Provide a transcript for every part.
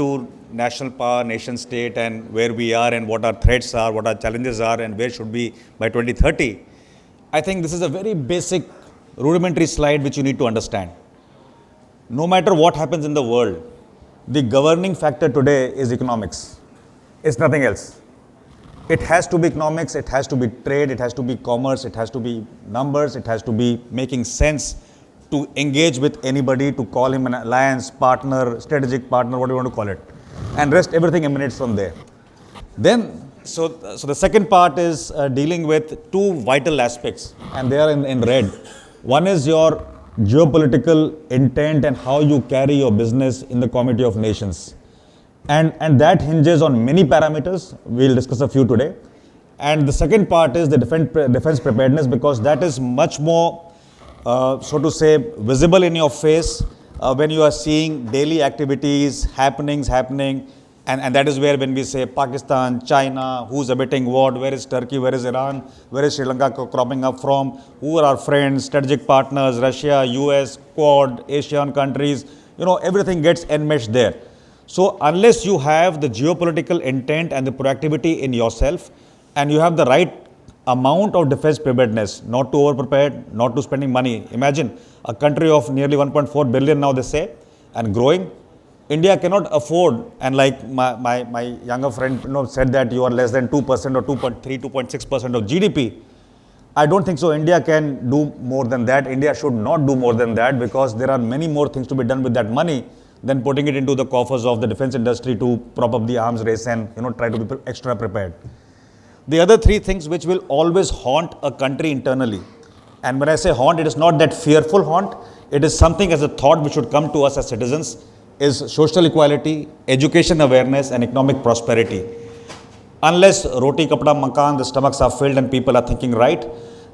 to national power, nation state, and where we are and what our threats are, what our challenges are, and where should we by 2030, I think this is a very basic, rudimentary slide which you need to understand. No matter what happens in the world, the governing factor today is economics. It's nothing else. It has to be economics, it has to be trade, it has to be commerce, it has to be numbers, it has to be making sense to engage with anybody, to call him an alliance partner, strategic partner, what do you want to call it. And rest, everything emanates from there. Then, so the second part is dealing with two vital aspects, and they are in red. One is your geopolitical intent and how you carry your business in the Committee of Nations. And that hinges on many parameters. We'll discuss a few today. And the second part is the defense preparedness, because that is much more, so to say, visible in your face when you are seeing daily activities, happening. And that is where when we say Pakistan, China, who's abetting what, where is Turkey, where is Iran, where is Sri Lanka cropping up from, who are our friends, strategic partners, Russia, US, Quad, Asian countries, everything gets enmeshed there. So unless you have the geopolitical intent and the proactivity in yourself, and you have the right amount of defense preparedness, not to over-prepared, not to spending money. Imagine a country of nearly 1.4 billion now, they say, and growing. India cannot afford, and like my younger friend said that you are less than 2% or 2.3, 2.6% of GDP. I don't think so. India can do more than that. India should not do more than that, because there are many more things to be done with that money than putting it into the coffers of the defense industry to prop up the arms race and try to be extra prepared. The other three things which will always haunt a country internally, and when I say haunt, it is not that fearful haunt, it is something as a thought which should come to us as citizens, is social equality, education awareness, and economic prosperity. Unless roti, kapda, makan, the stomachs are filled and people are thinking right,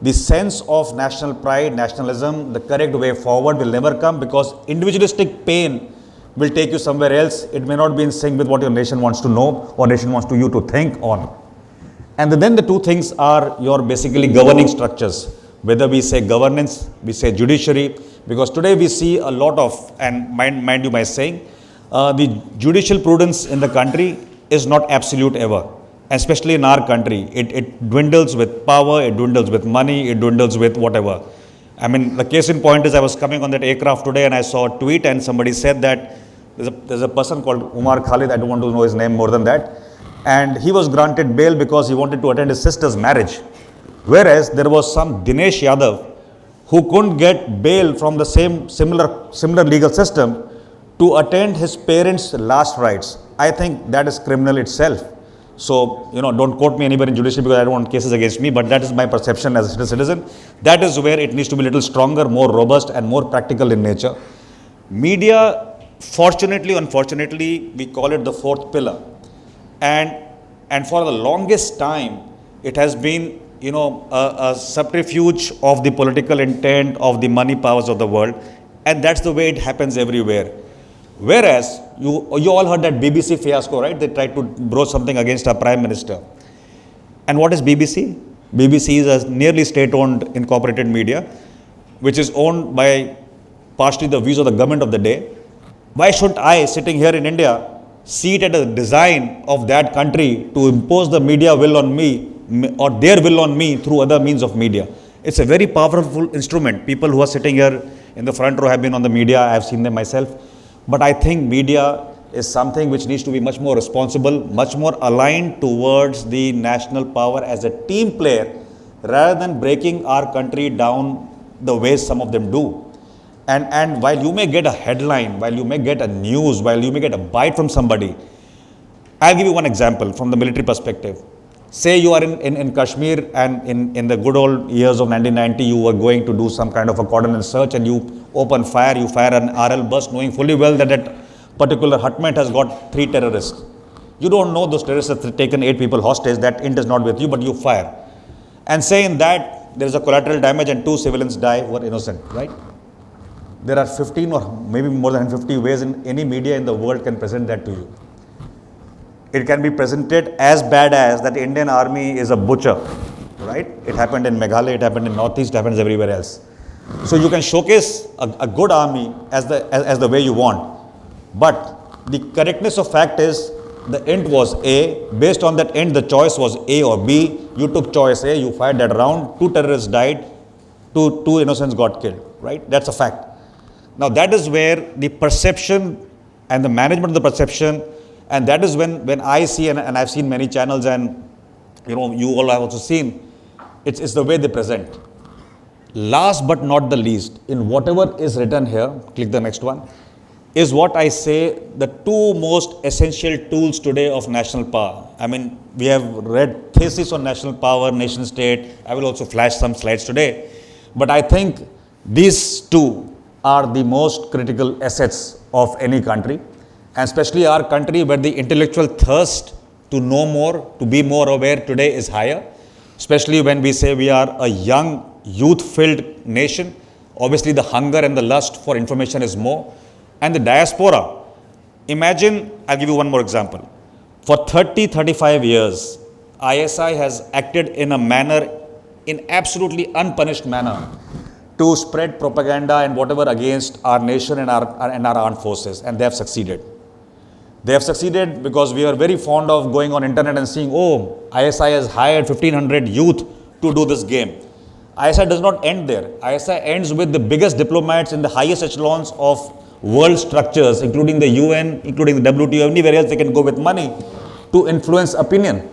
the sense of national pride, nationalism, the correct way forward will never come, because individualistic pain will take you somewhere else. It may not be in sync with what your nation wants to know or nation wants you to think on. And then the two things are your basically governing structures. Whether we say governance, we say judiciary, because today we see a lot of, and mind you my saying, the judicial prudence in the country is not absolute ever, especially in our country. It dwindles with power, it dwindles with money, it dwindles with whatever. I mean, the case in point is I was coming on that aircraft today and I saw a tweet and somebody said that there's a person called Umar Khalid, I don't want to know his name more than that, and he was granted bail because he wanted to attend his sister's marriage. Whereas there was some Dinesh Yadav who couldn't get bail from the similar legal system to attend his parents' last rites. I think that is criminal itself. So, don't quote me anywhere in judiciary because I don't want cases against me, but that is my perception as a citizen. That is where it needs to be a little stronger, more robust, and more practical in nature. Media, fortunately, unfortunately, we call it the fourth pillar. And for the longest time, it has been a subterfuge of the political intent of the money powers of the world, and that's the way it happens everywhere. Whereas you all heard that BBC fiasco, right? They tried to broach something against our Prime Minister. And what is BBC? BBC is a nearly state-owned incorporated media, which is owned by partially the views of the government of the day. Why shouldn't I, sitting here in India, see it as a design of that country to impose the media will on me, or their will on me through other means of media? It's a very powerful instrument. People who are sitting here in the front row have been on the media. I have seen them myself. But I think media is something which needs to be much more responsible, much more aligned towards the national power as a team player, rather than breaking our country down the way some of them do. And while you may get a headline, while you may get a news, while you may get a bite from somebody, I'll give you one example from the military perspective. Say you are in Kashmir, and in the good old years of 1990, you were going to do some kind of a cordon search, and you open fire, you fire an RL burst, knowing fully well that particular hutment has got 3 terrorists. You don't know those terrorists have taken 8 people hostage, that int is not with you, but you fire. And say in that, there is a collateral damage and 2 civilians die who are innocent, right? There are 15 or maybe more than 50 ways in any media in the world can present that to you. It can be presented as bad as that Indian army is a butcher, right? It happened in Meghalaya, it happened in Northeast, it happens everywhere else. So you can showcase a good army as the way you want. But The correctness of fact is the int was A. Based on that int, the choice was A or B. You took choice A, you fired that round, 2 terrorists died, two innocents got killed, right? That's a fact. Now that is where the perception and the management of the perception, and that is when I see, and I've seen many channels, and you all have also seen, it's the way they present. Last but not the least, in whatever is written here, click the next one, is what I say the two most essential tools today of national power. I mean, we have read thesis on national power, nation state. I will also flash some slides today. But I think these two are the most critical assets of any country, and especially our country where the intellectual thirst to know more, to be more aware today is higher, especially when we say we are a young, youth-filled nation. Obviously, the hunger and the lust for information is more. And the diaspora, imagine, I'll give you one more example. For 35 years, ISI has acted in a manner, in absolutely unpunished manner, to spread propaganda and whatever against our nation and our armed forces, and they have succeeded. They have succeeded because we are very fond of going on internet and seeing, oh, ISI has hired 1,500 youth to do this game. ISI does not end there. ISI ends with the biggest diplomats in the highest echelons of world structures, including the UN, including the WTO, anywhere else they can go with money to influence opinion.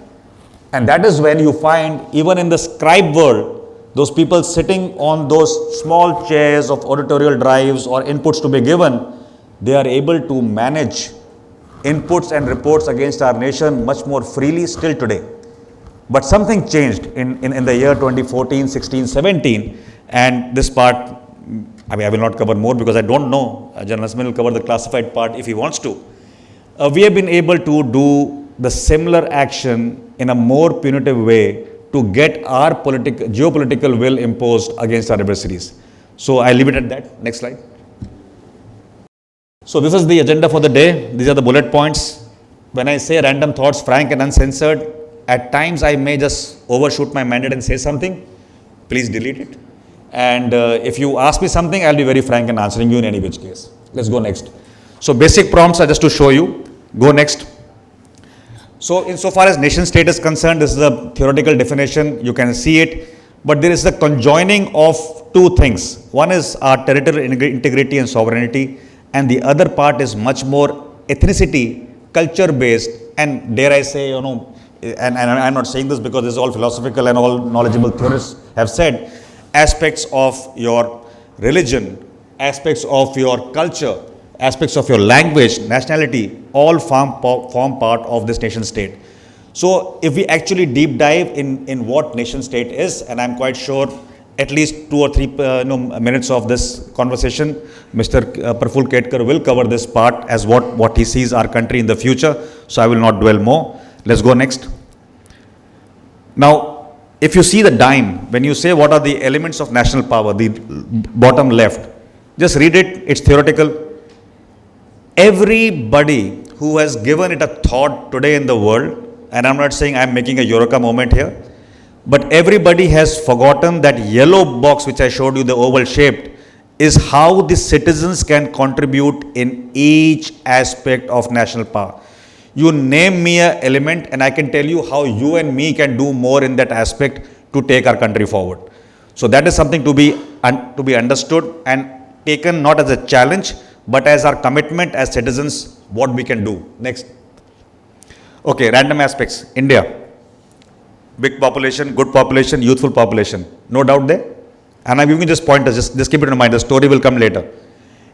And that is when you find, even in the scribe world, those people sitting on those small chairs of editorial drives or inputs to be given, they are able to manage inputs and reports against our nation much more freely still today. But something changed in the year 2014, 16, 17, and this part, I will not cover more because I don't know. General Asman will cover the classified part if he wants to. We have been able to do the similar action in a more punitive way to get our geopolitical will imposed against our adversaries. So I leave it at that. Next slide. So this is the agenda for the day. These are the bullet points. When I say random thoughts, frank and uncensored, at times I may just overshoot my mandate and say something. Please delete it. And if you ask me something, I'll be very frank in answering you in any which case. Let's go next. So basic prompts are just to show you. Go next. So insofar as nation state is concerned, this is a theoretical definition. You can see it. But there is the conjoining of two things. One is our territorial integrity and sovereignty. And the other part is much more ethnicity, culture-based, and dare I say, and I'm not saying this because this is all philosophical and all knowledgeable theorists have said, aspects of your religion, aspects of your culture, aspects of your language, nationality, all form part of this nation state. So if we actually deep dive in what nation state is, and I'm quite sure at least 2 or 3 minutes of this conversation, Mr. Praful Ketkar will cover this part as what he sees our country in the future. So I will not dwell more. Let's go next. Now, if you see the dime, when you say what are the elements of national power, the bottom left, just read it, it's theoretical. Everybody who has given it a thought today in the world, and I'm not saying I'm making a Eureka moment here, but everybody has forgotten that yellow box which I showed you, the oval shaped, is how the citizens can contribute in each aspect of national power. You name me an element and I can tell you how you and me can do more in that aspect to take our country forward. So that is something to be understood and taken not as a challenge, but as our commitment as citizens, what we can do. Next. Okay, random aspects. India. Big population, good population, youthful population. No doubt there. And I'm giving you just pointers, just keep it in mind. The story will come later.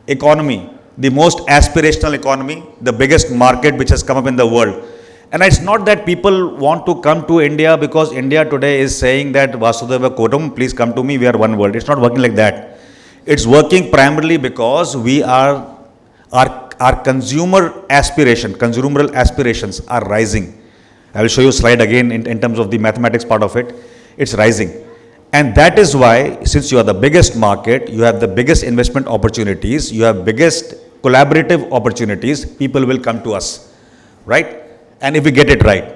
Economy. The most aspirational economy, the biggest market which has come up in the world. And it's not that people want to come to India because India today is saying that Vasudhaiva Kutumbakam, please come to me, we are one world. It's not working like that. It's working primarily because we are, our consumeral aspirations are rising. I will show you a slide again in terms of the mathematics part of it. It's rising. And that is why, since you are the biggest market, you have the biggest investment opportunities, you have biggest collaborative opportunities, people will come to us, right? And if we get it right.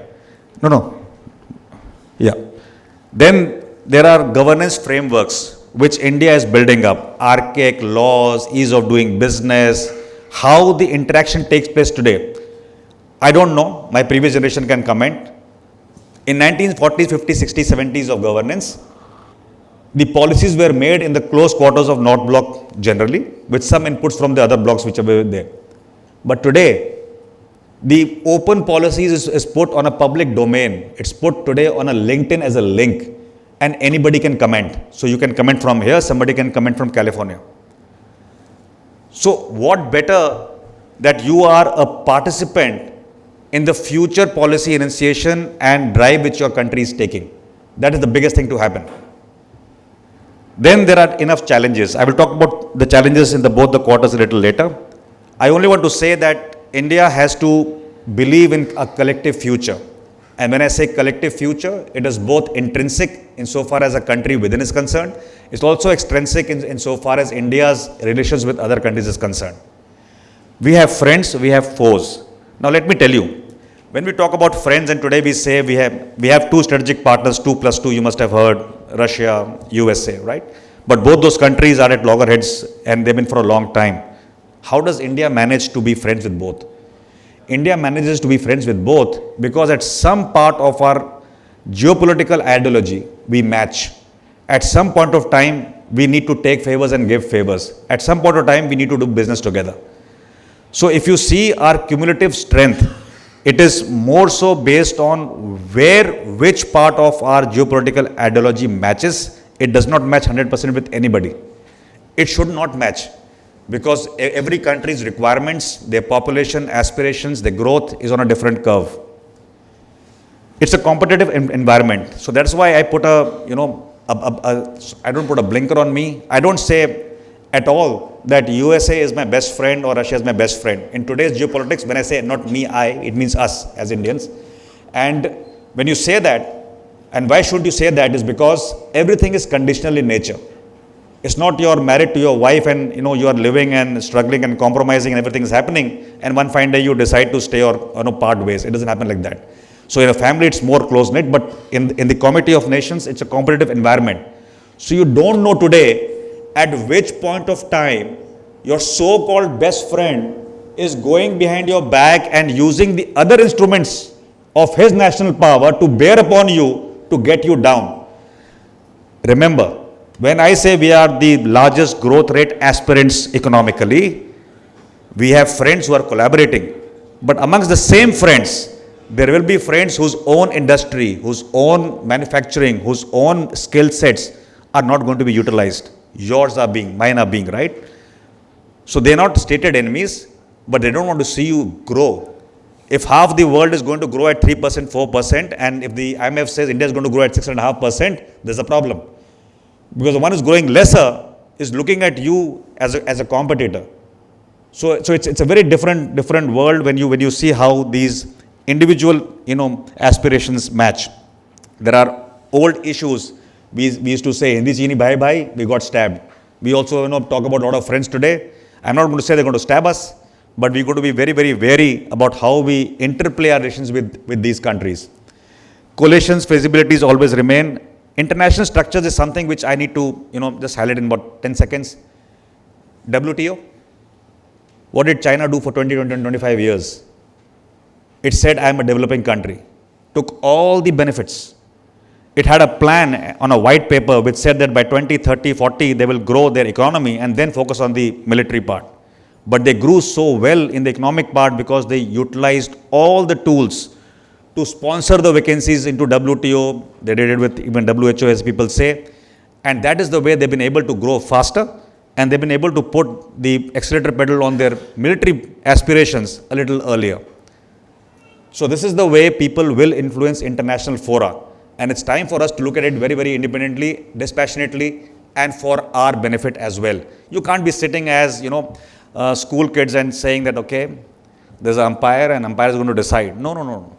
Then there are governance frameworks which India is building up, archaic laws, ease of doing business, how the interaction takes place today. I don't know, my previous generation can comment. In 1940s, 50s, 60s, 70s of governance, the policies were made in the close quarters of North Bloc generally, with some inputs from the other blocks which were there. But today, the open policies is put on a public domain. It's put today on a LinkedIn as a link, and anybody can comment. So you can comment from here, somebody can comment from California. So what better that you are a participant in the future policy enunciation and drive which your country is taking. That is the biggest thing to happen. Then there are enough challenges. I will talk about the challenges in both the quarters a little later. I only want to say that India has to believe in a collective future. And when I say collective future, it is both intrinsic insofar as a country within is concerned. It's also extrinsic insofar as India's relations with other countries is concerned. We have friends, we have foes. Now let me tell you, when we talk about friends, and today we say we have two strategic partners, 2+2, you must have heard, Russia, USA, right? But both those countries are at loggerheads and they've been for a long time. How does India manage to be friends with both? India manages to be friends with both because at some part of our geopolitical ideology, we match. At some point of time, we need to take favors and give favors. At some point of time, we need to do business together. So if you see our cumulative strength, it is more so based on which part of our geopolitical ideology matches. It does not match 100% with anybody. It should not match because every country's requirements, their population, aspirations, their growth is on a different curve. It's a competitive environment. So that's why I put I don't put a blinker on me. I don't say at all that USA is my best friend or Russia is my best friend. In today's geopolitics, when I say not me, it means us as Indians. And when you say that, and why should you say that is because everything is conditional in nature. It's not you're married to your wife and you are living and struggling and compromising and everything is happening and one fine day you decide to stay or part ways. It doesn't happen like that. So in a family it's more close-knit, but in the Committee of Nations it's a competitive environment. So you don't know today at which point of time your so-called best friend is going behind your back and using the other instruments of his national power to bear upon you to get you down. Remember, when I say we are the largest growth rate aspirants economically, we have friends who are collaborating. But amongst the same friends, there will be friends whose own industry, whose own manufacturing, whose own skill sets are not going to be utilized. Yours are being, mine are being, right? So they are not stated enemies, but they don't want to see you grow. If half the world is going to grow at 3%, 4%, and if the IMF says India is going to grow at 6.5%, there's a problem. Because the one who's growing lesser is looking at you as a competitor. So it's a very different world when you see how these individual aspirations match. There are old issues. We used to say, Hindi chini bhai bhai, we got stabbed. We also talk about a lot of friends today. I'm not going to say they're going to stab us, but we're going to be very, very wary about how we interplay our relations with these countries. Coalitions, feasibilities always remain. International structures is something which I need to just highlight in about 10 seconds. WTO. What did China do for 20, 25 years? It said, I am a developing country. Took all the benefits. It had a plan on a white paper which said that by 20, 30, 40, they will grow their economy and then focus on the military part. But they grew so well in the economic part because they utilized all the tools to sponsor the vacancies into WTO. They did it with even WHO, as people say. And that is the way they've been able to grow faster and they've been able to put the accelerator pedal on their military aspirations a little earlier. So this is the way people will influence international fora. And it's time for us to look at it very, very independently, dispassionately, and for our benefit as well. You can't be sitting as, school kids and saying that, okay, there's an umpire and umpire is going to decide. No.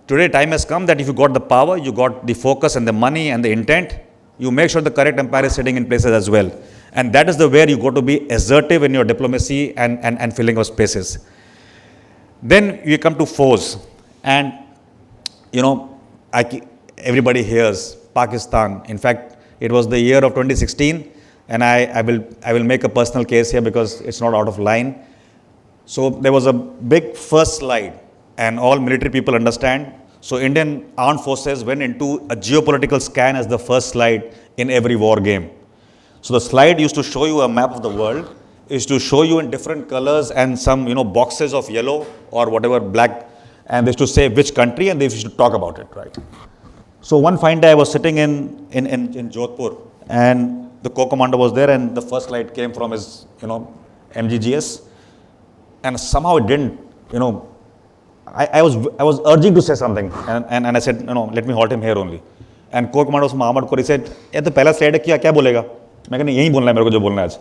Today, time has come that if you got the power, you got the focus and the money and the intent, you make sure the correct umpire is sitting in places as well. And that is the where you got to be assertive in your diplomacy and filling of spaces. Then you come to foes. And, everybody hears Pakistan. In fact, it was the year of 2016, and I will make a personal case here because it's not out of line. So there was a big first slide, and all military people understand. So Indian armed forces went into a geopolitical scan as the first slide in every war game. So the slide used to show you a map of the world, is to show you in different colors and some boxes of yellow or whatever black, and they used to say which country and they used to talk about it, right? So one fine day I was sitting in Jodhpur, and the co-commander was there, and the first slide came from his MGGS, and somehow it didn't, I was urging to say something, and I said, no, let me halt him here only. And co-commander was Mohammed Kori said, ये तो पहला slide है क्या बोलेगा? मैं कहने यही बोलना है मेरे को जो बोलना है आज.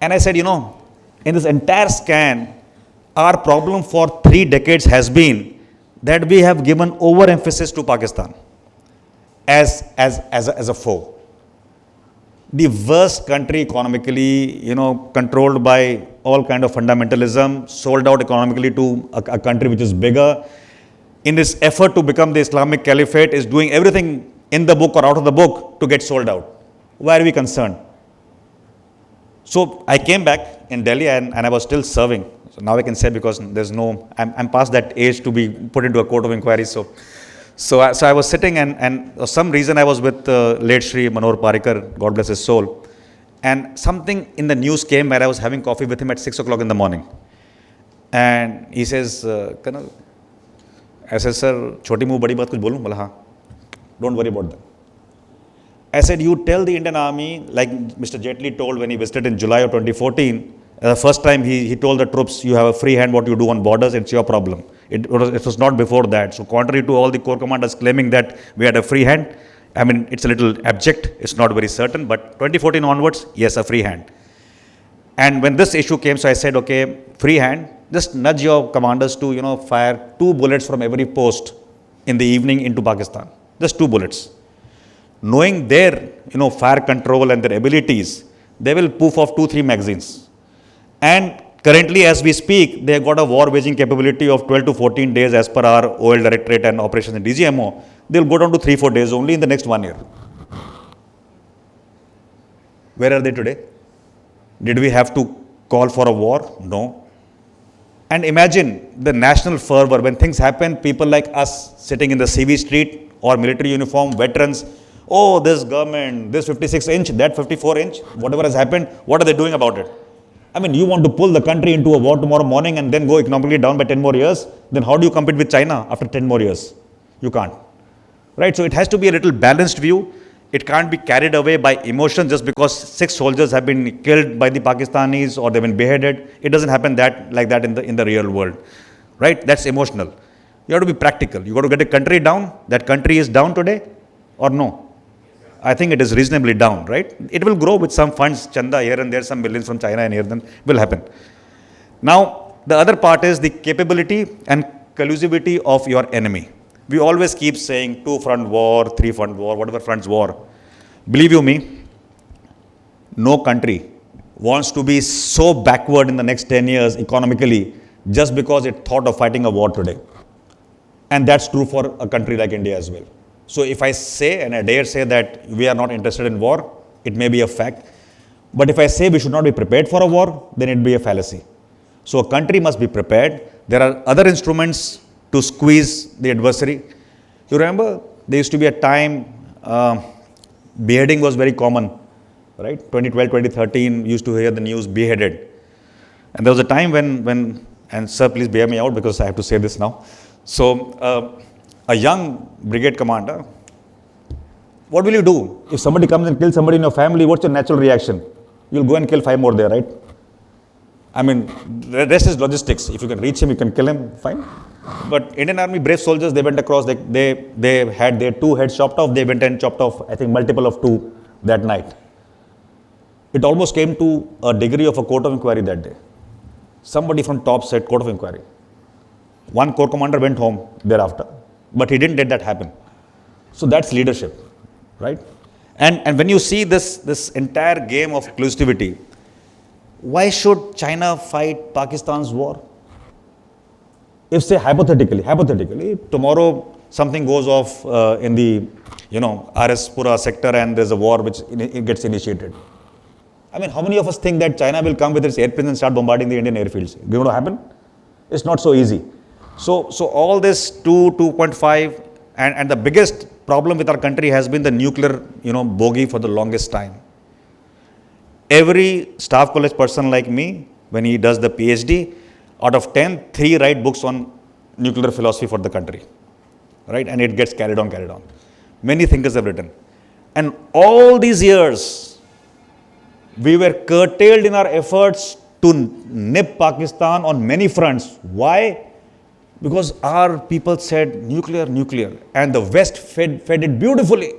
And I said, in this entire scan, our problem for 3 decades has been that we have given overemphasis to Pakistan as a foe. The worst country economically, controlled by all kind of fundamentalism, sold out economically to a country which is bigger. In this effort to become the Islamic Caliphate, is doing everything in the book or out of the book to get sold out. Why are we concerned? So I came back in Delhi and I was still serving. So now I can say, because I'm past that age to be put into a court of inquiry. So I was sitting and for some reason I was with late Shri Manohar Parrikar, God bless his soul. And something in the news came where I was having coffee with him at 6 o'clock in the morning. And he says, I said, sir, choti muh badi baat kuch bolun? Bola, haan. Don't worry about that. I said, you tell the Indian Army, like Mr. Jaitley told when he visited in July of 2014, the first time he told the troops, you have a free hand, what you do on borders, it's your problem. It was not before that. So contrary to all the corps commanders claiming that we had a free hand, I mean, it's a little abject, it's not very certain, but 2014 onwards, yes, a free hand. And when this issue came, so I said, okay, free hand, just nudge your commanders to, fire 2 bullets from every post in the evening into Pakistan. Just 2 bullets. Knowing their, fire control and their abilities, they will poof off 2-3 magazines. And currently, as we speak, they have got a war waging capability of 12 to 14 days as per our OL Directorate and operations in DGMO. They will go down to 3-4 days only in the next 1 year. Where are they today? Did we have to call for a war? No. And imagine the national fervor when things happen, people like us sitting in the CV street or military uniform, veterans, oh, this government, this 56-inch, that 54-inch, whatever has happened, what are they doing about it? I mean, you want to pull the country into a war tomorrow morning and then go economically down by 10 more years, then how do you compete with China after 10 more years? You can't. Right? So it has to be a little balanced view. It can't be carried away by emotion just because 6 soldiers have been killed by the Pakistanis or they've been beheaded. It doesn't happen like that in the real world. Right? That's emotional. You have to be practical. You got to get a country down. That country is down today or no? I think it is reasonably down, right? It will grow with some funds, chanda here and there, some millions from China and here, then will happen. Now, the other part is the capability and collusivity of your enemy. We always keep saying 2-front war, 3-front war, whatever fronts war. Believe you me, no country wants to be so backward in the next 10 years economically just because it thought of fighting a war today. And that's true for a country like India as well. So if I say, and I dare say that we are not interested in war, it may be a fact. But if I say we should not be prepared for a war, then it will be a fallacy. So a country must be prepared. There are other instruments to squeeze the adversary. You remember, there used to be a time, beheading was very common, right? 2012, 2013, used to hear the news, beheaded. And there was a time when and sir, please bear me out because I have to say this now. So, a young brigade commander, what will you do? If somebody comes and kills somebody in your family, what's your natural reaction? You'll go and kill 5 more there, right? I mean, the rest is logistics. If you can reach him, you can kill him, fine. But Indian Army brave soldiers, they went across, they had their 2 heads chopped off, they went and chopped off, I think, multiple of 2 that night. It almost came to a degree of a court of inquiry that day. Somebody from top said court of inquiry. One corps commander went home thereafter. But he didn't let that happen. So that's leadership, right? And when you see this entire game of exclusivity, why should China fight Pakistan's war? If say hypothetically, tomorrow something goes off in the, RS Pura sector and there's a war which it gets initiated. I mean, how many of us think that China will come with its airplanes and start bombarding the Indian airfields? Going to happen? It's not so easy. So all this 2.5, and the biggest problem with our country has been the nuclear, bogey for the longest time. Every staff college person like me, when he does the PhD, out of 10, 3 write books on nuclear philosophy for the country, right? And it gets carried on. Many thinkers have written. And all these years, we were curtailed in our efforts to nip Pakistan on many fronts. Why? Because our people said nuclear, and the West fed it beautifully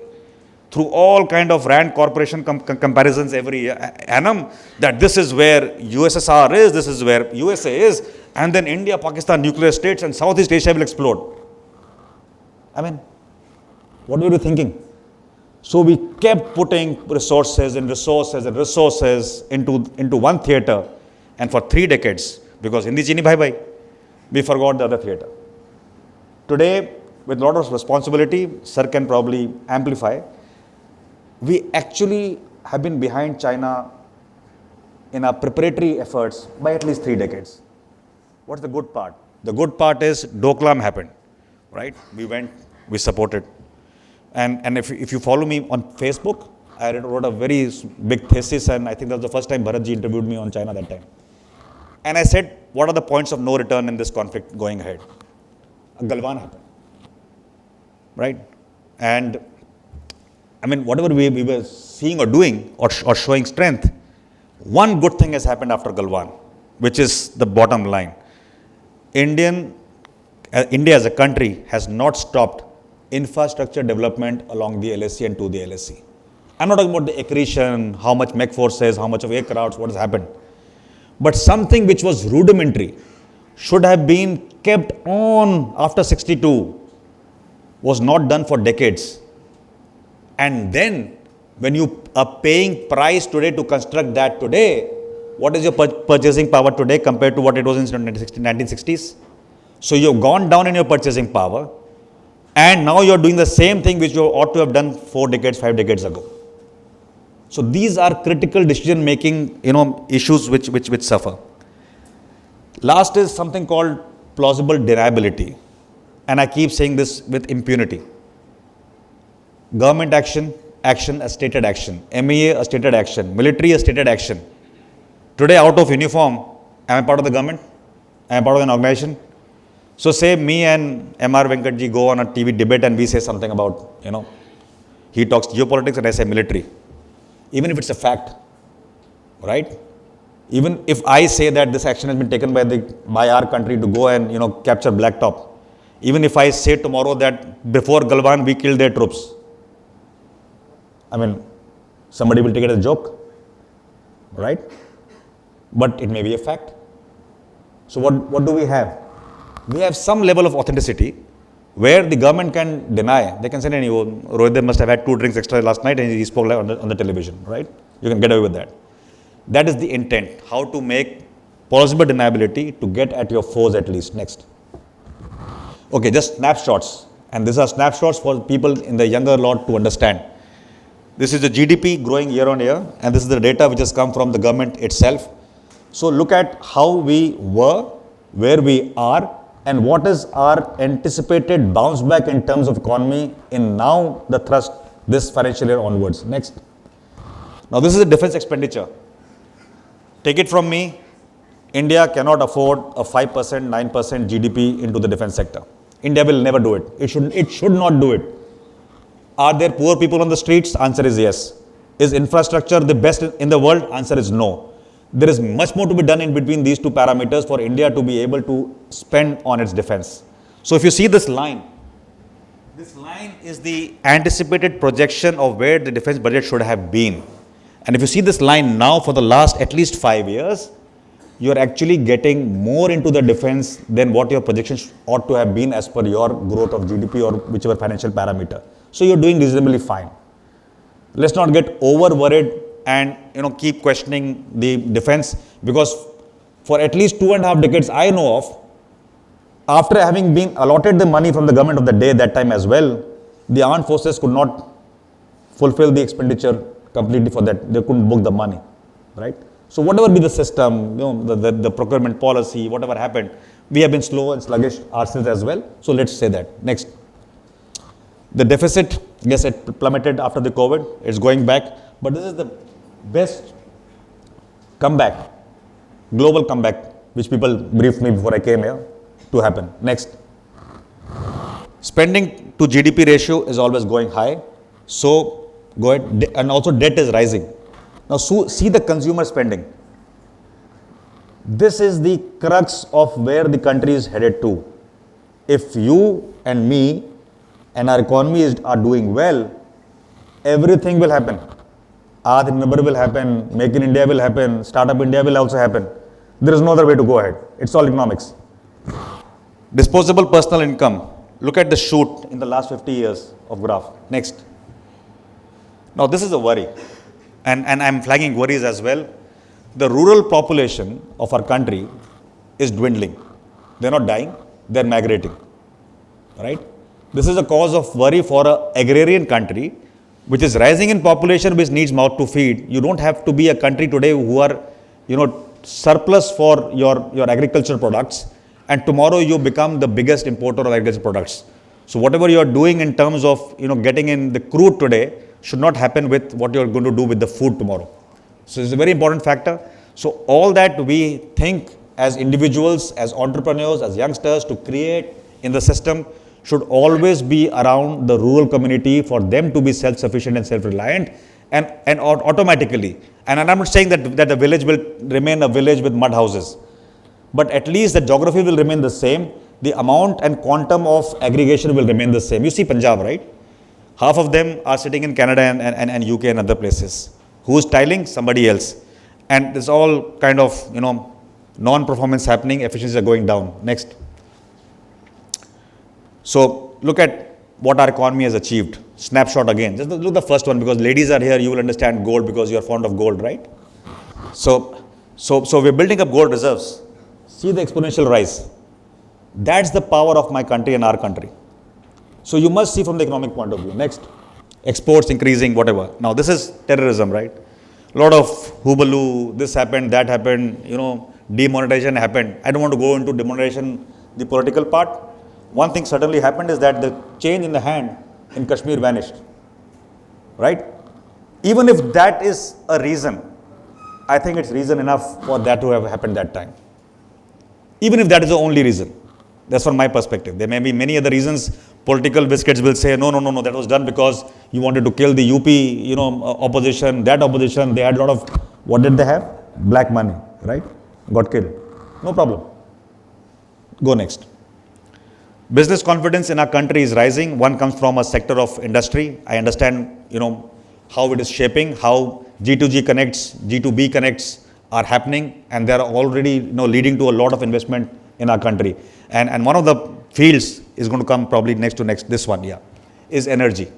through all kind of Rand Corporation comparisons every annum, that this is where USSR is, this is where USA is, and then India, Pakistan, nuclear states, and Southeast Asia will explode. I mean, what were you thinking? So we kept putting resources into one theatre, and for 3 decades, because Hindi chini bhai bhai, we forgot the other theatre. Today, with a lot of responsibility, sir can probably amplify, we actually have been behind China in our preparatory efforts by at least 3 decades. What's the good part? The good part is Doklam happened, right? We went, we supported. And if you follow me on Facebook, I wrote a very big thesis, and I think that was the first time Bharatji interviewed me on China that time. And I said, what are the points of no return in this conflict going ahead? Galwan happened, right? And I mean, whatever we were seeing or doing or showing strength, one good thing has happened after Galwan, which is the bottom line. India as a country has not stopped infrastructure development along the LAC and to the LAC. I'm not talking about the accretion, how much mech forces, how much of aircrafts, what has happened. But something which was rudimentary should have been kept on after 62 was not done for decades. And then when you are paying price today to construct that today, what is your purchasing power today compared to what it was in 1960s? So you've gone down in your purchasing power, and now you're doing the same thing which you ought to have done 4 decades, 5 decades ago. So these are critical decision-making, issues which suffer. Last is something called plausible deniability, and I keep saying this with impunity. Government action, a stated action. MEA, a stated action. Military, a stated action. Today, out of uniform, am I part of the government? Am I part of an organization? So say me and M.R. Venkatji go on a TV debate and we say something about, he talks geopolitics and I say military. Even if it's a fact, right? Even if I say that this action has been taken by our country to go and, capture Blacktop. Even if I say tomorrow that before Galwan we killed their troops. I mean, somebody will take it as a joke, right? But it may be a fact. So what do we have? We have some level of authenticity where the government can deny. They can say, Rohit must have had 2 drinks extra last night and he spoke on the television, right? You can get away with that. That is the intent, how to make plausible deniability to get at your foes at least. Next. Okay, just snapshots. And these are snapshots for people in the younger lot to understand. This is the GDP growing year on year, and this is the data which has come from the government itself. So look at how we were, where we are, and what is our anticipated bounce back in terms of economy in now the thrust this financial year onwards. Next. Now this is a defense expenditure. Take it from me, India cannot afford a 5%, 9% GDP into the defense sector. India will never do it. It should not do it. Are there poor people on the streets? Answer is yes. Is infrastructure the best in the world? Answer is no. There is much more to be done in between these 2 parameters for India to be able to spend on its defense. So if you see this line is the anticipated projection of where the defense budget should have been. And if you see this line now for the last at least 5 years, you are actually getting more into the defense than what your projections ought to have been as per your growth of GDP or whichever financial parameter. So you're doing reasonably fine. Let's not get over worried and keep questioning the defense, because for at least 2.5 decades I know of, after having been allotted the money from the government of the day that time as well, the armed forces could not fulfill the expenditure completely for that. They couldn't book the money. right? So whatever be the system, the procurement policy, whatever happened, we have been slow and sluggish ourselves as well. So let's say that. Next. The deficit, yes, it plummeted after the COVID. It's going back. But this is the best comeback, global comeback, which people briefed me before I came here to happen. Next. Spending to GDP ratio is always going high. So go ahead. And also debt is rising. Now see the consumer spending. This is the crux of where the country is headed to. If you and me and our economy are doing well, everything will happen. Atmanirbhar will happen, Make in India will happen, Startup India will also happen. There is no other way to go ahead. It's all economics. Disposable personal income. Look at the shoot in the last 50 years of graph. Next. Now this is a worry. And I'm flagging worries as well. The rural population of our country is dwindling. They're not dying, they're migrating. Right? This is a cause of worry for an agrarian country which is rising in population, which needs mouth to feed. You don't have to be a country today who are, surplus for your agricultural products, and tomorrow you become the biggest importer of agricultural products. So whatever you are doing in terms of, getting in the crude today should not happen with what you are going to do with the food tomorrow. So it's a very important factor. So all that we think as individuals, as entrepreneurs, as youngsters to create in the system should always be around the rural community for them to be self-sufficient and self-reliant and automatically. And I'm not saying that the village will remain a village with mud houses, but at least the geography will remain the same. The amount and quantum of aggregation will remain the same. You see Punjab, right? Half of them are sitting in Canada and UK and other places. Who's tiling? Somebody else. And there's all kind of, non-performance happening, efficiencies are going down. Next. So look at what our economy has achieved. Snapshot again. Just look at the first one, because ladies are here, you will understand gold because you are fond of gold, right? So we're building up gold reserves. See the exponential rise. That's the power of my country and our country. So you must see from the economic point of view. Next. Exports increasing, whatever. Now this is terrorism, right? A lot of hubaloo, this happened, that happened, demonetization happened. I don't want to go into demonetization, the political part. One thing certainly happened is that the change in the hand in Kashmir vanished, right? Even if that is a reason, I think it's reason enough for that to have happened that time. Even if that is the only reason. That's from my perspective. There may be many other reasons. Political biscuits will say, no, that was done because you wanted to kill the UP, opposition, that opposition. They had a lot of, what did they have? Black money, right? Got killed. No problem. Go next. Business confidence in our country is rising. One comes from a sector of industry. I understand, how it is shaping, how G2G connects, G2B connects are happening, and they are already, leading to a lot of investment in our country. And one of the fields is going to come probably next, this one, is energy.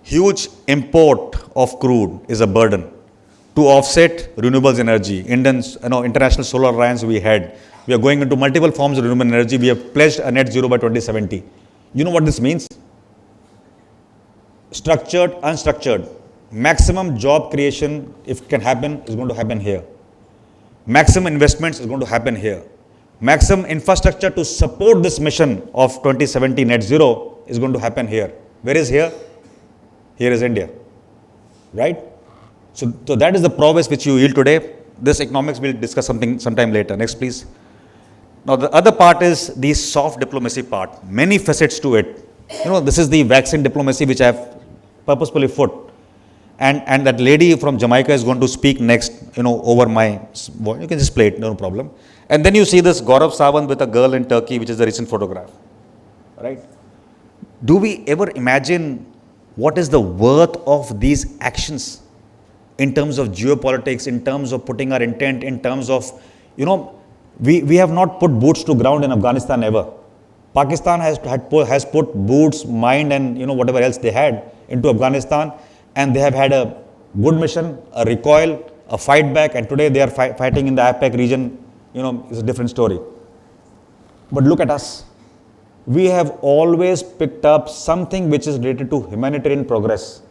Huge import of crude is a burden. To offset renewables energy, International Solar Alliance we had. We are going into multiple forms of renewable energy. We have pledged a net zero by 2070. You know what this means? Structured, unstructured. Maximum job creation, if it can happen, is going to happen here. Maximum investments is going to happen here. Maximum infrastructure to support this mission of 2070 net zero is going to happen here. Where is here? Here is India. Right? So that is the prowess which you yield today. This economics we'll discuss sometime later. Next, please. Now, the other part is the soft diplomacy part. Many facets to it. This is the vaccine diplomacy which I have purposefully put. And that lady from Jamaica is going to speak next, over my voice. You can just play it, no problem. And then you see this Gaurav Sawant with a girl in Turkey, which is the recent photograph. Right? Do we ever imagine what is the worth of these actions in terms of geopolitics, in terms of putting our intent, in terms of, we have not put boots to ground in Afghanistan ever. Pakistan has put boots, mind and whatever else they had into Afghanistan, and they have had a good mission, a recoil, a fight back, and today they are fighting in the APEC region. It's a different story. But look at us. We have always picked up something which is related to humanitarian progress.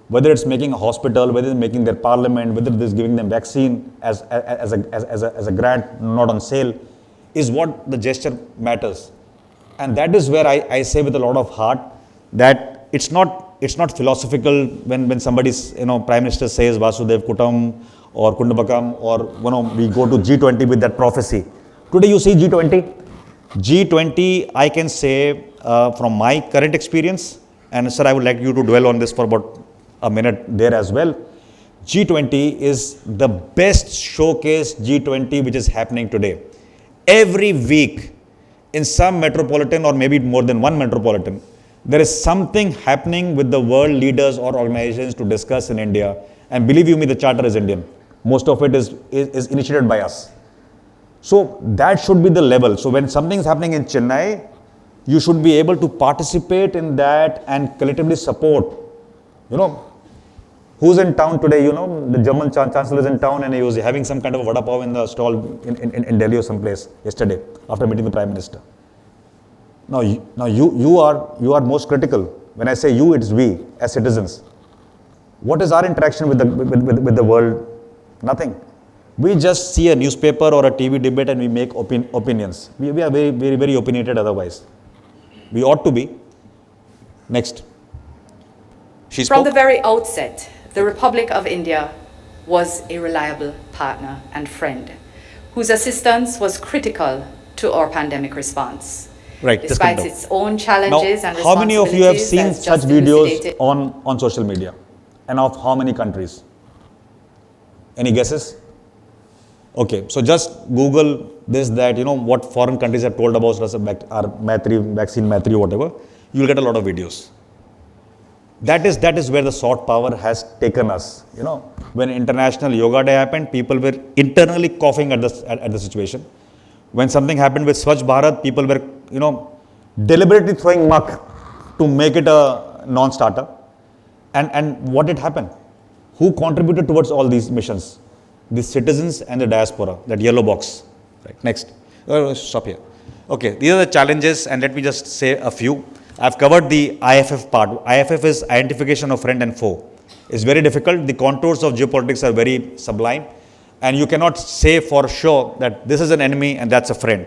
whether it's making a hospital, whether it's making their parliament, whether it's giving them vaccine as a grant, not on sale, is what the gesture matters. And that is where I say with a lot of heart that it's not philosophical when somebody's, Prime Minister says Vasudev Kutam or Kundabakam, or we go to G20 with that prophecy. Today you see G20. G20, I can say from my current experience, and sir, I would like you to dwell on this for about a minute there as well. G20 is the best showcase G20 which is happening today. Every week in some metropolitan, or maybe more than one metropolitan, there is something happening with the world leaders or organizations to discuss in India. And believe you me, the charter is Indian. Most of it is initiated by us. So that should be the level. So when something is happening in Chennai, you should be able to participate in that and collectively support. Who's in town today? The German chancellor is in town, and he was having some kind of a vada pav in the stall in Delhi or someplace yesterday after meeting the Prime Minister. Now you are most critical. When I say you, it's we as citizens. What is our interaction with the world? Nothing. We just see a newspaper or a TV debate and we make opinions. We are very, very, very opinionated otherwise. We ought to be. Next. From the very outset, the Republic of India was a reliable partner and friend whose assistance was critical to our pandemic response. Right. Despite its own challenges and responsibilities. How many of you have seen such videos on social media? And of how many countries? Any guesses? Okay, so just Google this, that, what foreign countries have told about us, our vaccine, whatever. You'll get a lot of videos. That is where the soft power has taken us. When International Yoga Day happened, people were internally coughing at the situation. When something happened with Swachh Bharat, people were, deliberately throwing muck to make it a non-starter. And what did happen? Who contributed towards all these missions? The citizens and the diaspora, that yellow box. Right. Next. Stop here. Okay, these are the challenges, and let me just say a few. I've covered the IFF part. IFF is identification of friend and foe. It's very difficult. The contours of geopolitics are very sublime, and you cannot say for sure that this is an enemy and that's a friend.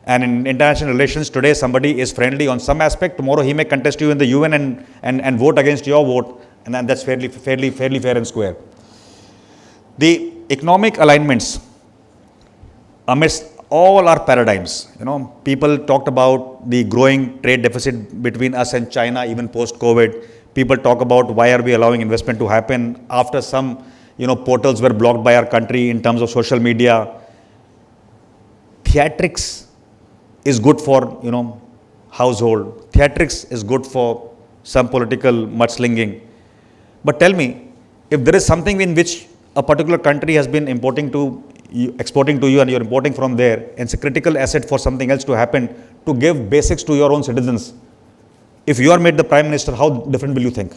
And in international relations today, somebody is friendly on some aspect. Tomorrow he may contest you in the UN and vote against your vote, and then that's fairly fair and square. The economic alignments amidst all our paradigms, people talked about the growing trade deficit between us and China even post-COVID. People talk about why are we allowing investment to happen after some, portals were blocked by our country in terms of social media. Theatrics is good for, household. Theatrics is good for some political mudslinging. But tell me, if there is something in which a particular country has been exporting to you and you're importing from there, and it's a critical asset for something else to happen, to give basics to your own citizens. If you are made the Prime Minister, how different will you think?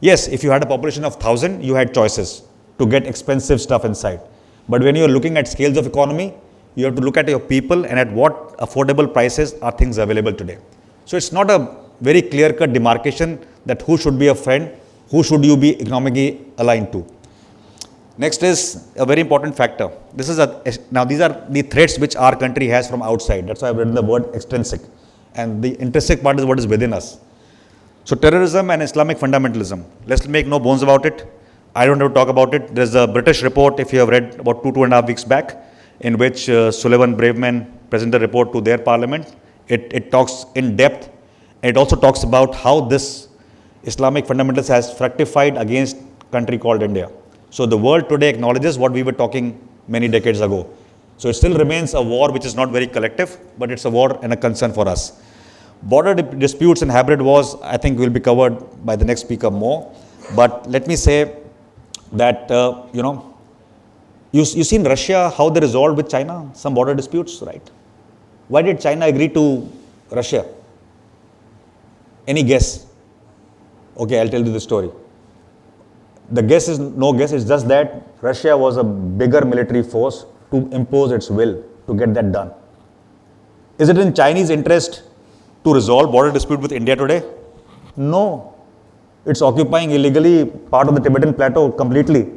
Yes, if you had a population of 1,000, you had choices to get expensive stuff inside. But when you're looking at scales of economy, you have to look at your people and at what affordable prices are things available today. So it's not a very clear-cut demarcation that who should be a friend, who should you be economically aligned to. Next is a very important factor. Now these are the threats which our country has from outside. That's why I've written the word extrinsic. And the intrinsic part is what is within us. So terrorism and Islamic fundamentalism. Let's make no bones about it. I don't have to talk about it. There's a British report, if you have read, about 2.5 weeks back, in which Sullivan Braverman presented a report to their parliament. It talks in depth. And it also talks about how this Islamic fundamentalism has fructified against a country called India. So the world today acknowledges what we were talking many decades ago. So it still remains a war which is not very collective, but it's a war and a concern for us. Border disputes and hybrid wars, I think will be covered by the next speaker more. But let me say that, you've seen Russia, how they resolved with China, some border disputes, right? Why did China agree to Russia? Any guess? Okay, I'll tell you the story. The guess is no guess, it's just that Russia was a bigger military force to impose its will to get that done. Is it in Chinese interest to resolve border dispute with India today? No. It's occupying illegally part of the Tibetan plateau completely.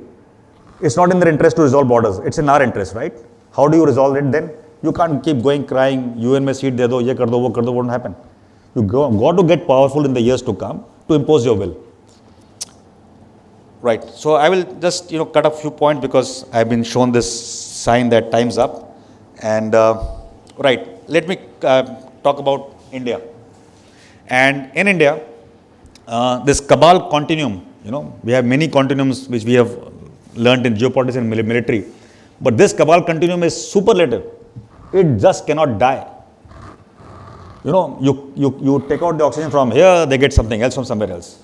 It's not in their interest to resolve borders. It's in our interest, right? How do you resolve it then? You can't keep going crying, UN mein seat de do, ye kar do, wo kar do, won't happen. You got to get powerful in the years to come to impose your will. Right. So I will just cut a few points because I've been shown this sign that time's up. And right, let me talk about India. And in India, this cabal continuum, we have many continuums which we have learned in geopolitics and military. But this cabal continuum is superlative. It just cannot die. You take out the oxygen from here, they get something else from somewhere else.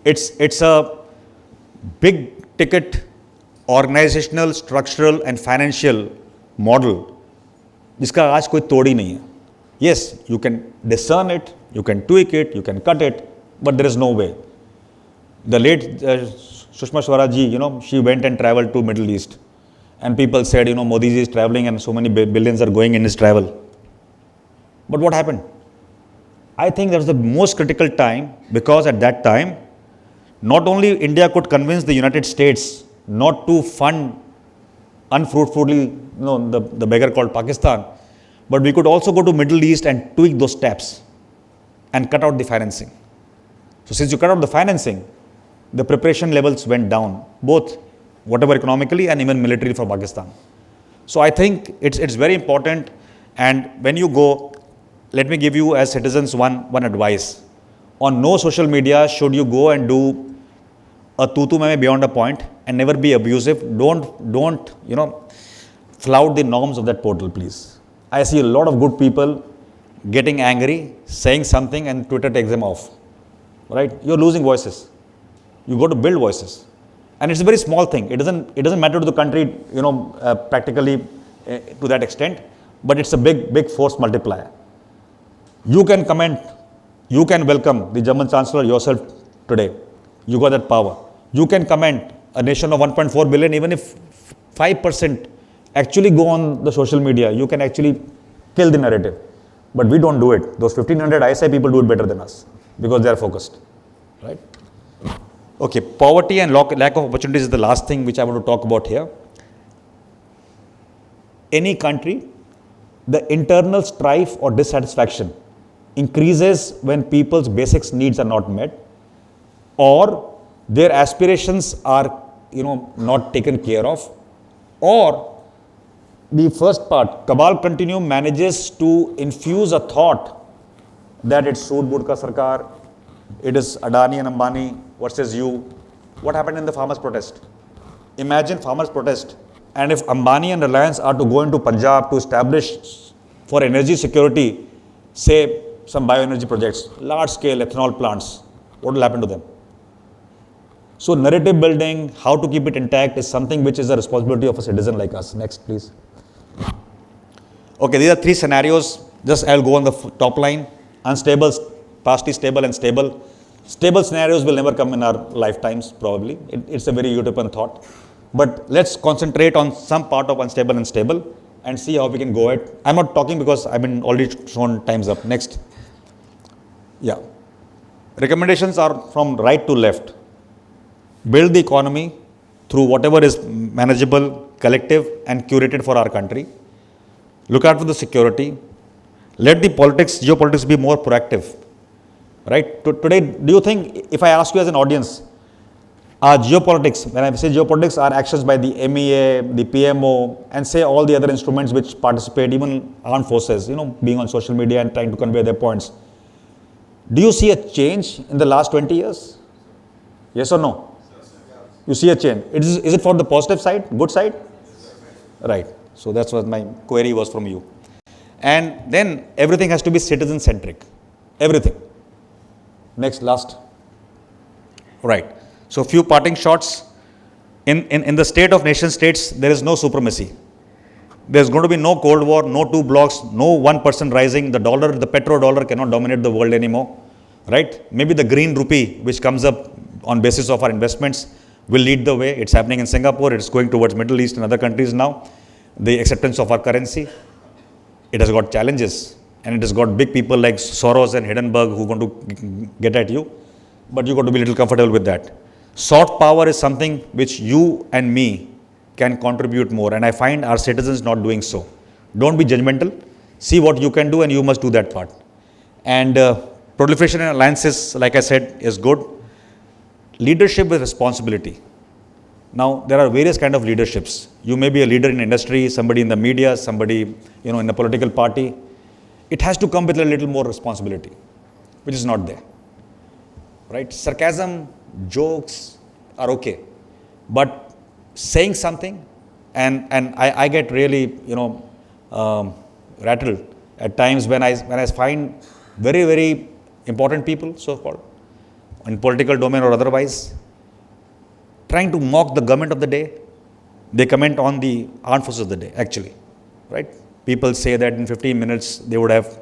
It's a big ticket organizational, structural and financial model जिसका आज कोई तोड़ ही नहीं है. Yes, you can discern it, you can tweak it, you can cut it, but there is no way. The late Sushma Swaraj ji, she went and traveled to Middle East, and people said, Modi ji is traveling and so many billions are going in his travel. But what happened? I think that was the most critical time, because at that time, not only India could convince the United States not to fund unfruitfully, the beggar called Pakistan, but we could also go to Middle East and tweak those taps and cut out the financing. So since you cut out the financing, the preparation levels went down, both whatever economically and even militarily for Pakistan. So I think it's very important, and when you go, let me give you as citizens one advice. On no social media should you go and do a tutu meme beyond a point and never be abusive. Don't flout the norms of that portal, please. I see a lot of good people getting angry, saying something, and Twitter takes them off. Right? You're losing voices. You got to build voices, and it's a very small thing. It doesn't matter to the country, practically to that extent, but it's a big force multiplier. You can comment, you can welcome the German Chancellor yourself today. You got that power. You can comment a nation of 1.4 billion, even if 5% actually go on the social media, you can actually kill the narrative. But we don't do it. Those 1500 ISI people do it better than us because they are focused, right? Okay, poverty and lack of opportunities is the last thing which I want to talk about here. Any country, the internal strife or dissatisfaction increases when people's basic needs are not met, or their aspirations are not taken care of, or the first part, cabal continuum manages to infuse a thought that it's Sood Budka Sarkar, it is Adani and Ambani versus you. What happened in the farmers' protest? Imagine farmers' protest, and if Ambani and Reliance are to go into Punjab to establish for energy security, say some bioenergy projects, large scale ethanol plants, what will happen to them? So narrative building, how to keep it intact, is something which is a responsibility of a citizen like us. Next, please. Okay, these are three scenarios. Just I'll go on the top line. Unstable, partially stable and stable. Stable scenarios will never come in our lifetimes, probably. It's a very utopian thought. But let's concentrate on some part of unstable and stable and see how we can go ahead. I'm not talking because I've been already shown time's up. Next. Yeah. Recommendations are from right to left. Build the economy through whatever is manageable, collective and curated for our country. Look out for the security. Let the geopolitics be more proactive. Right? Today, do you think, if I ask you as an audience, are geopolitics, when I say geopolitics, are actions by the MEA, the PMO, and say all the other instruments which participate, even armed forces, being on social media and trying to convey their points. Do you see a change in the last 20 years? Yes or no? You see a change. Is it for the positive side, good side? Right. So that's what my query was from you. And then everything has to be citizen-centric. Everything. Next, last. Right. So few parting shots. In the state of nation states, there is no supremacy. There's going to be no Cold War, no two blocks, no one person rising. The petrodollar cannot dominate the world anymore. Right? Maybe the green rupee, which comes up on basis of our investments, will lead the way. It's happening in Singapore. It's going towards Middle East and other countries now. The acceptance of our currency. It has got challenges. And it has got big people like Soros and Hindenburg who are going to get at you. but you got to be a little comfortable with that. Soft power is something which you and me can contribute more, and I find our citizens not doing so. Don't be judgmental. See what you can do, and you must do that part. And proliferation and alliances, like I said, is good. Leadership with responsibility. Now, there are various kind of leaderships. You may be a leader in industry, somebody in the media, somebody in a political party. It has to come with a little more responsibility, which is not there. Right? Sarcasm, jokes are okay, but saying something, and I get really rattled at times when I find very, very important people, so-called, in political domain or otherwise, trying to mock the government of the day. They comment on the armed forces of the day, actually, right? People say that in 15 minutes they would have,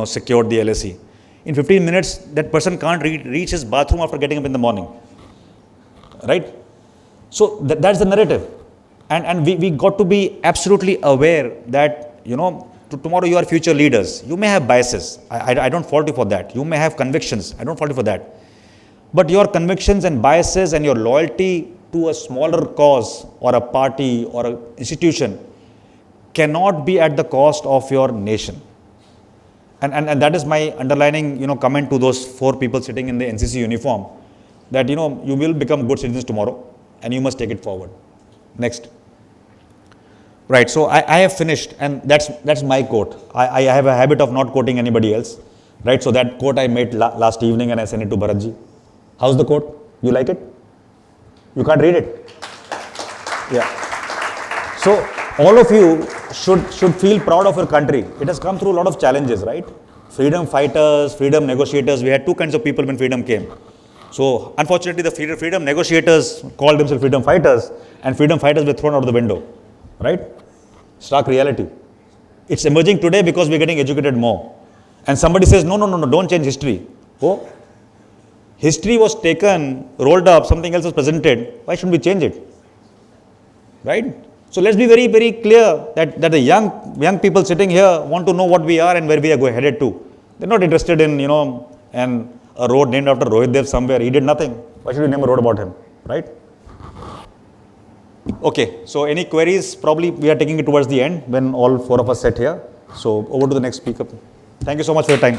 secured the LAC. In 15 minutes, that person can't reach his bathroom after getting up in the morning, right? So that's the narrative. And we got to be absolutely aware that, tomorrow you are future leaders. You may have biases. I don't fault you for that. You may have convictions. I don't fault you for that. But your convictions and biases and your loyalty to a smaller cause or a party or an institution cannot be at the cost of your nation. And that is my underlining, comment to those 4 people sitting in the NCC uniform, that, you will become good citizens tomorrow and you must take it forward. Next. Right, so I have finished, and that's my quote. I have a habit of not quoting anybody else, right? So that quote I made last evening and I sent it to Bharatji. How's the quote? You like it? You can't read it? Yeah. So all of you should feel proud of your country. It has come through a lot of challenges, right? Freedom fighters, freedom negotiators. We had 2 kinds of people when freedom came. So unfortunately, the freedom negotiators called themselves freedom fighters, and freedom fighters were thrown out of the window, right? Stark reality. It's emerging today because we're getting educated more. And somebody says, no, don't change history. Oh, history was taken, rolled up, something else was presented. Why shouldn't we change it? Right? So let's be very, very clear that the young people sitting here want to know what we are and where we are headed to. They're not interested in, and a road named after Rohit Dev somewhere. He did nothing. Why should we name a road about him? Right? Okay, so any queries? Probably we are taking it towards the end when all 4 of us sit here. So over to the next speaker. Thank you so much for your time.